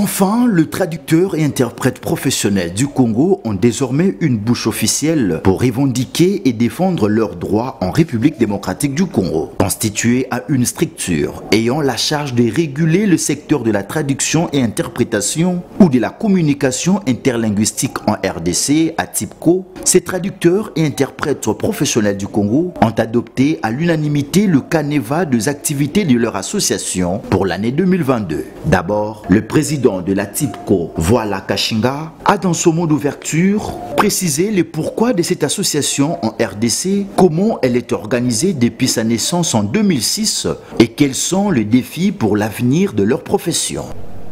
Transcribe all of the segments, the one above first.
Enfin, le traducteur et interprète professionnel du Congo ont désormais une bouche officielle pour revendiquer et défendre leurs droits en République démocratique du Congo. Constitué à une structure ayant la charge de réguler le secteur de la traduction et interprétation ou de la communication interlinguistique en RDC à TIPCO, ces traducteurs et interprètes professionnels du Congo ont adopté à l'unanimité le canevas des activités de leur association pour l'année 2022. D'abord, le président de la TIPCO, Voilà Kashinga, a dans son mot d'ouverture précisé le pourquoi de cette association en RDC, comment elle est organisée depuis sa naissance en 2006 et quels sont les défis pour l'avenir de leur profession.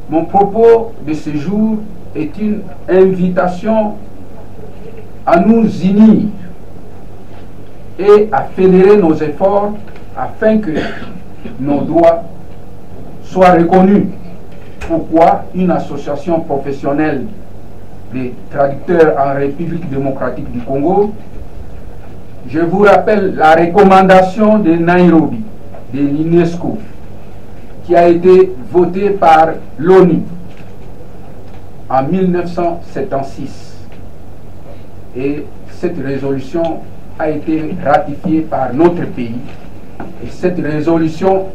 Mon propos de ce jour est une invitation à nous unir et à fédérer nos efforts afin que nos droits soient reconnus. Pourquoi une association professionnelle des traducteurs en République démocratique du Congo? Je vous rappelle la recommandation de Nairobi, de l'UNESCO, qui a été votée par l'ONU en 1976. Et cette résolution a été ratifiée par notre pays. Et cette résolution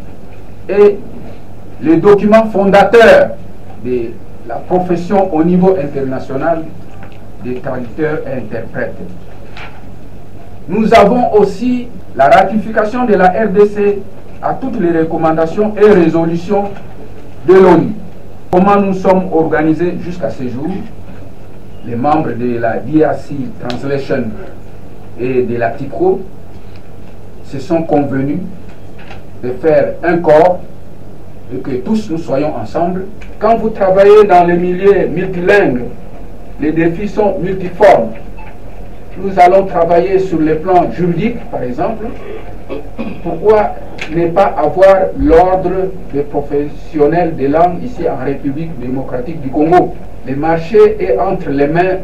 est le document fondateur de la profession au niveau international des traducteurs et interprètes. Nous avons aussi la ratification de la RDC à toutes les recommandations et résolutions de l'ONU. Comment nous sommes organisés jusqu'à ce jour? Les membres de la DRC Translation et de la TIPCO se sont convenus de faire un corps et que tous nous soyons ensemble. Quand vous travaillez dans le milieu multilingue, les défis sont multiformes. Nous allons travailler sur le plan juridique, par exemple. Pourquoi ne pas avoir l'ordre des professionnels des langues ici en République démocratique du Congo? Le marché est entre les mains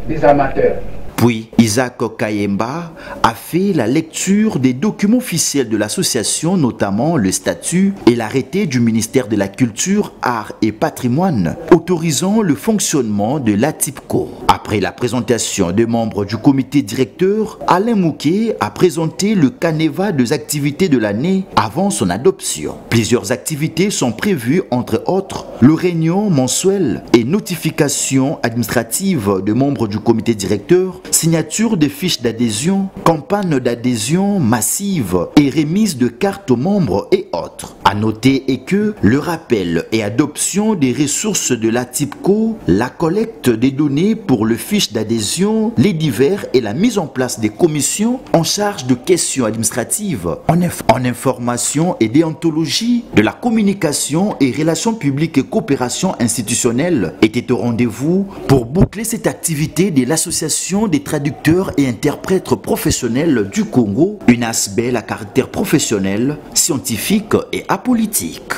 des amateurs. Puis, Isaac Kayemba a fait la lecture des documents officiels de l'association, notamment le statut et l'arrêté du ministère de la Culture, Arts et Patrimoine, autorisant le fonctionnement de la TIPCO. Après la présentation des membres du comité directeur, Alain Mouquet a présenté le canevas des activités de l'année avant son adoption. Plusieurs activités sont prévues, entre autres, le réunion mensuelle et notification administrative des membres du comité directeur, signature de fiches d'adhésion, campagne d'adhésion massive et remise de cartes aux membres et autres. À noter est que le rappel et adoption des ressources de la TIPCO, la collecte des données pour le fiche d'adhésion, les divers et la mise en place des commissions en charge de questions administratives, en information et déontologie, de la communication et relations publiques et coopération institutionnelle étaient au rendez-vous pour boucler cette activité de l'association des traducteurs et interprètes professionnels du Congo, une ASBEL à caractère professionnel, scientifique et apolitique.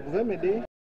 Vous pouvez m'aider?